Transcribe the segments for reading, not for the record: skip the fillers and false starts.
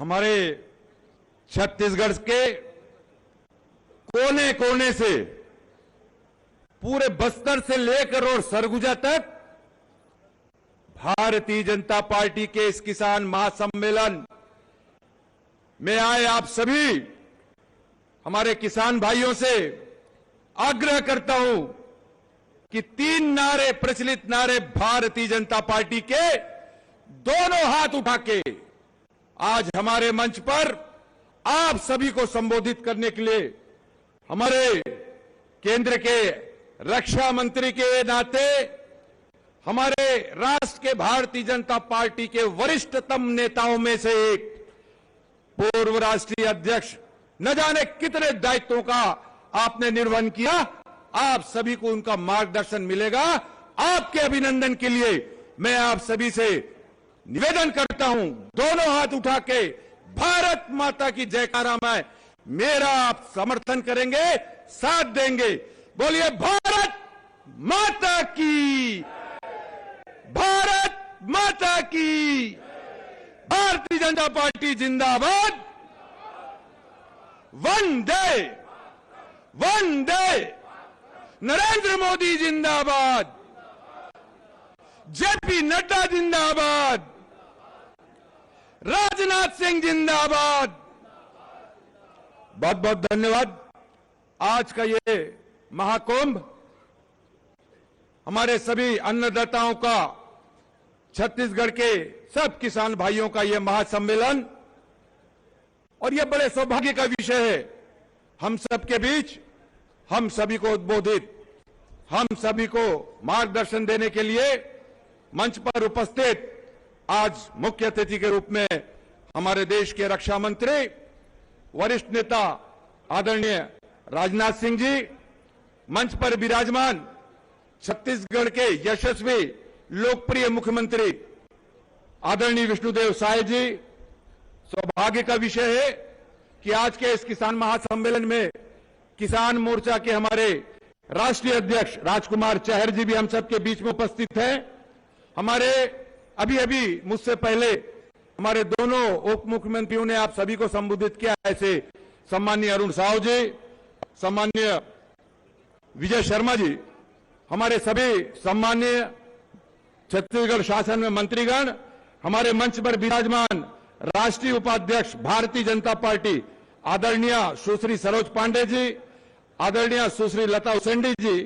हमारे छत्तीसगढ़ के कोने कोने से पूरे बस्तर से लेकर और सरगुजा तक भारतीय जनता पार्टी के इस किसान महासम्मेलन में आए आप सभी हमारे किसान भाइयों से आग्रह करता हूं कि 3 नारे, प्रचलित नारे भारतीय जनता पार्टी के दोनों हाथ उठा के आज हमारे मंच पर आप सभी को संबोधित करने के लिए हमारे केंद्र के रक्षा मंत्री के नाते हमारे राष्ट्र के भारतीय जनता पार्टी के वरिष्ठतम नेताओं में से एक पूर्व राष्ट्रीय अध्यक्ष, न जाने कितने दायित्वों का आपने निर्वहन किया, आप सभी को उनका मार्गदर्शन मिलेगा। आपके अभिनंदन के लिए मैं आप सभी से निवेदन करता हूं, दोनों हाथ उठा के भारत माता की जयकारा में मेरा आप समर्थन करेंगे, साथ देंगे। बोलिए भारत माता की, भारत माता की, भारतीय जनता पार्टी जिंदाबाद, वंदे वंदे, नरेंद्र मोदी जिंदाबाद, जेपी नड्डा जिंदाबाद, राजनाथ सिंह जिंदाबाद। बहुत बहुत धन्यवाद। आज का ये महाकुंभ हमारे सभी अन्नदाताओं का, छत्तीसगढ़ के सब किसान भाइयों का यह महासम्मेलन, और यह बड़े सौभाग्य का विषय है। हम सबके बीच हम सभी को उद्बोधित, हम सभी को मार्गदर्शन देने के लिए मंच पर उपस्थित आज मुख्य अतिथि के रूप में हमारे देश के रक्षा मंत्री, वरिष्ठ नेता आदरणीय राजनाथ सिंह जी, मंच पर विराजमान छत्तीसगढ़ के यशस्वी लोकप्रिय मुख्यमंत्री आदरणीय विष्णुदेव साय जी। सौभाग्य का विषय है कि आज के इस किसान महासम्मेलन में किसान मोर्चा के हमारे राष्ट्रीय अध्यक्ष राजकुमार चहर जी भी हम सबके बीच में उपस्थित हैं। हमारे अभी अभी मुझसे पहले हमारे दोनों उप मुख्यमंत्रियों ने आप सभी को संबोधित किया, ऐसे सम्माननीय अरुण साहू जी, सम्माननीय विजय शर्मा जी, हमारे सभी सम्माननीय छत्तीसगढ़ शासन में मंत्रीगण, हमारे मंच पर विराजमान राष्ट्रीय उपाध्यक्ष भारतीय जनता पार्टी आदरणीय सुश्री सरोज पांडे जी, आदरणीय सुश्री लता उसेंडी जी,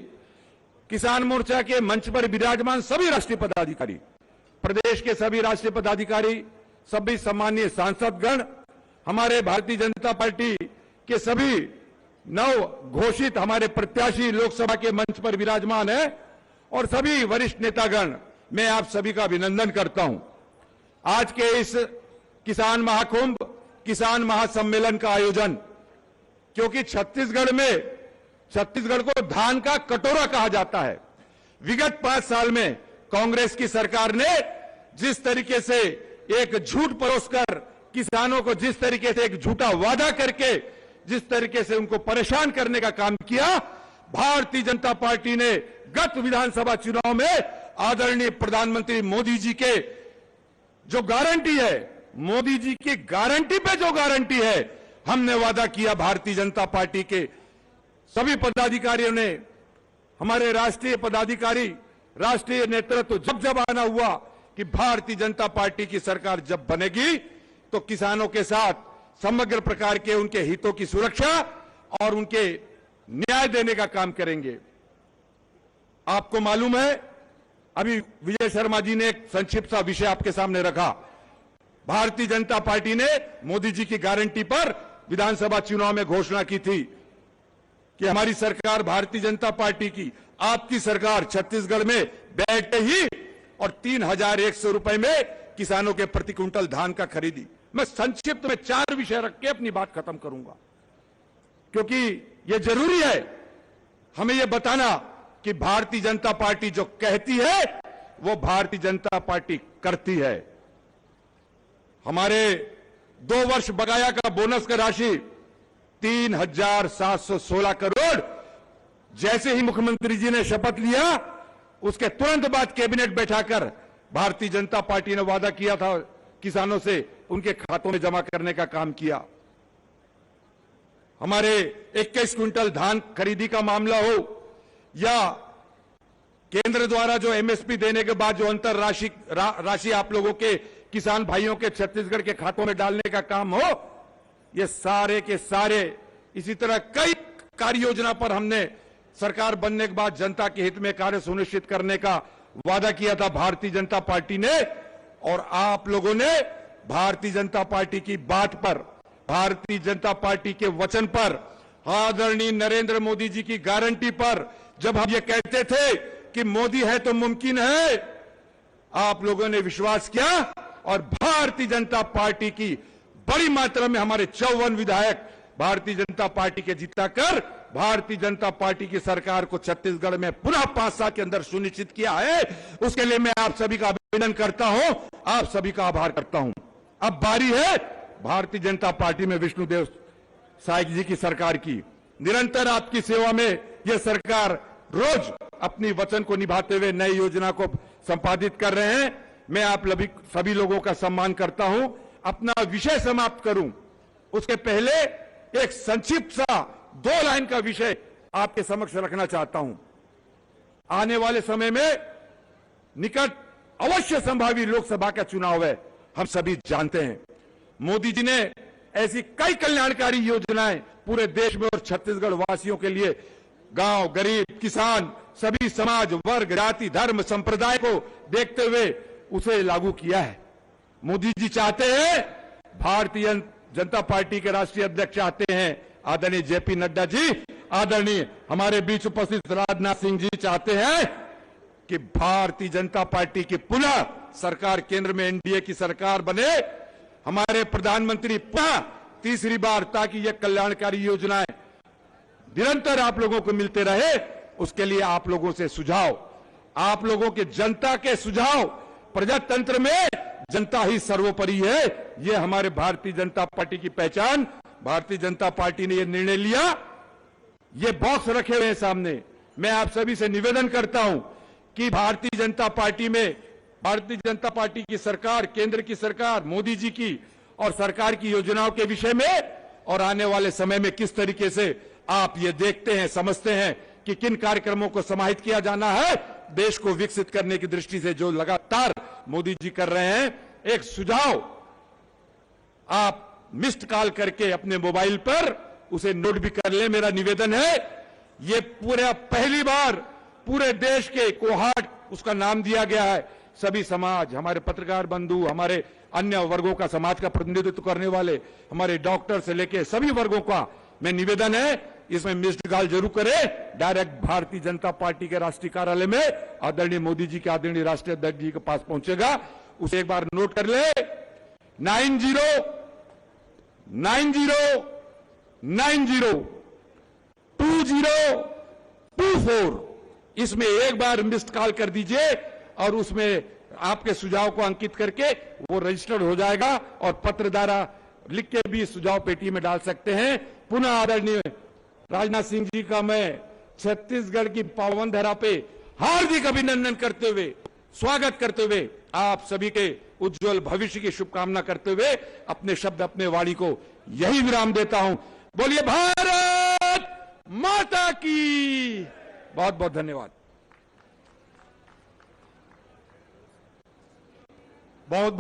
किसान मोर्चा के मंच पर विराजमान सभी राष्ट्रीय पदाधिकारी, प्रदेश के सभी राष्ट्रीय पदाधिकारी, सभी सम्माननीय सांसदगण, हमारे भारतीय जनता पार्टी के सभी नव घोषित हमारे प्रत्याशी लोकसभा के मंच पर विराजमान है, और सभी वरिष्ठ नेतागण, मैं आप सभी का अभिनंदन करता हूं। आज के इस किसान महाकुंभ, किसान महासम्मेलन का आयोजन, क्योंकि छत्तीसगढ़ को धान का कटोरा कहा जाता है। विगत 5 साल में कांग्रेस की सरकार ने जिस तरीके से एक झूठ परोसकर किसानों को, जिस तरीके से एक झूठा वादा करके जिस तरीके से उनको परेशान करने का काम किया, भारतीय जनता पार्टी ने गत विधानसभा चुनाव में आदरणीय प्रधानमंत्री मोदी जी के जो गारंटी है, मोदी जी की गारंटी पे जो गारंटी है, हमने वादा किया। भारतीय जनता पार्टी के सभी पदाधिकारियों ने, हमारे राष्ट्रीय पदाधिकारी, राष्ट्रीय नेतृत्व जब आना हुआ कि भारतीय जनता पार्टी की सरकार जब बनेगी तो किसानों के साथ समग्र प्रकार के उनके हितों की सुरक्षा और उनके न्याय देने का काम करेंगे। आपको मालूम है, अभी विजय शर्मा जी ने एक संक्षिप्त सा विषय आपके सामने रखा। भारतीय जनता पार्टी ने मोदी जी की गारंटी पर विधानसभा चुनाव में घोषणा की थी कि हमारी सरकार, भारतीय जनता पार्टी की, आपकी सरकार छत्तीसगढ़ में बैठे ही और 3,100 रुपए में किसानों के प्रति क्विंटल धान का खरीदी। मैं संक्षिप्त में 4 विषय रख के अपनी बात खत्म करूंगा, क्योंकि यह जरूरी है हमें यह बताना कि भारतीय जनता पार्टी जो कहती है वो भारतीय जनता पार्टी करती है। हमारे 2 वर्ष बकाया का बोनस का राशि 3,716 करोड़ जैसे ही मुख्यमंत्री जी ने शपथ लिया, उसके तुरंत बाद कैबिनेट बैठाकर भारतीय जनता पार्टी ने वादा किया था किसानों से उनके खातों में जमा करने का काम किया। हमारे 21 क्विंटल धान खरीदी का मामला हो या केंद्र द्वारा जो एमएसपी देने के बाद जो अंतर राशि आप लोगों के किसान भाइयों के छत्तीसगढ़ के खातों में डालने का काम हो, ये सारे के सारे इसी तरह कई कार्य योजना पर हमने सरकार बनने के बाद जनता के हित में कार्य सुनिश्चित करने का वादा किया था भारतीय जनता पार्टी ने। और आप लोगों ने भारतीय जनता पार्टी की बात पर, भारतीय जनता पार्टी के वचन पर, आदरणीय नरेंद्र मोदी जी की गारंटी पर, जब हम ये कहते थे कि मोदी है तो मुमकिन है, आप लोगों ने विश्वास किया और भारतीय जनता पार्टी की बड़ी मात्रा में हमारे 54 विधायक भारतीय जनता पार्टी के जिताकर भारतीय जनता पार्टी की सरकार को छत्तीसगढ़ में पुनः 5 साल के अंदर सुनिश्चित किया है। उसके लिए मैं आप सभी का अभिनंदन करता हूं, आप सभी का आभार करता हूं। अब बारी है भारतीय जनता पार्टी में विष्णुदेव साय जी की सरकार की। निरंतर आपकी सेवा में यह सरकार रोज अपनी वचन को निभाते हुए नई योजना को संपादित कर रहे हैं। मैं आप सभी लोगों का सम्मान करता हूं। अपना विषय समाप्त करूं उसके पहले एक संक्षिप्त सा 2 लाइन का विषय आपके समक्ष रखना चाहता हूं। आने वाले समय में निकट अवश्य संभावी लोकसभा का चुनाव है, हम सभी जानते हैं। मोदी जी ने ऐसी कई कल्याणकारी योजनाएं पूरे देश में और छत्तीसगढ़ वासियों के लिए, गांव, गरीब, किसान, सभी समाज, वर्ग, जाति, धर्म, संप्रदाय को देखते हुए उसे लागू किया है। मोदी जी चाहते हैं, भारतीय जनता पार्टी के राष्ट्रीय अध्यक्ष चाहते हैं, आदरणीय जेपी नड्डा जी, आदरणीय हमारे बीच उपस्थित राजनाथ सिंह जी चाहते हैं कि भारतीय जनता पार्टी की पुनः सरकार केंद्र में एनडीए की सरकार बने, हमारे प्रधानमंत्री पुनः तीसरी बार, ताकि यह कल्याणकारी योजनाएं निरंतर आप लोगों को मिलते रहे। उसके लिए आप लोगों से सुझाव, आप लोगों के जनता के सुझाव, प्रजातंत्र में जनता ही सर्वोपरि है, यह हमारे भारतीय जनता पार्टी की पहचान। भारतीय जनता पार्टी ने यह निर्णय लिया, ये बॉक्स रखे हुए हैं सामने। मैं आप सभी से निवेदन करता हूं कि भारतीय जनता पार्टी में, भारतीय जनता पार्टी की सरकार, केंद्र की सरकार, मोदी जी की और सरकार की योजनाओं के विषय में और आने वाले समय में किस तरीके से आप ये देखते हैं, समझते हैं कि किन कार्यक्रमों को समाहित किया जाना है देश को विकसित करने की दृष्टि से, जो लगातार मोदी जी कर रहे हैं। एक सुझाव आप मिस्ड कॉल करके अपने मोबाइल पर उसे नोट भी कर ले, मेरा निवेदन है। ये पूरा पहली बार पूरे देश के कोहाट उसका नाम दिया गया है। सभी समाज, हमारे पत्रकार बंधु, हमारे अन्य वर्गों का, समाज का प्रतिनिधित्व करने वाले, हमारे डॉक्टर से लेके सभी वर्गों का मैं निवेदन है, इसमें मिस्ड कॉल जरूर करें। डायरेक्ट भारतीय जनता पार्टी के राष्ट्रीय कार्यालय में आदरणीय मोदी जी के आदरणीय राष्ट्रीय अध्यक्ष जी के पास पहुंचेगा, उसे एक बार नोट कर ले। 9090902024 इसमें एक बार मिस्ड कॉल कर दीजिए और उसमें आपके सुझाव को अंकित करके वो रजिस्टर्ड हो जाएगा और पत्र द्वारा लिख के भी सुझाव पेटी में डाल सकते हैं। पुनः आदरणीय राजनाथ सिंह जी का मैं छत्तीसगढ़ की पावन धरा पे हार्दिक अभिनंदन करते हुए, स्वागत करते हुए, आप सभी के उज्जवल भविष्य की शुभकामना करते हुए अपने शब्द, अपने वाणी को यही विराम देता हूं। बोलिए भारत माता की। बहुत बहुत धन्यवाद। बहुत बहुत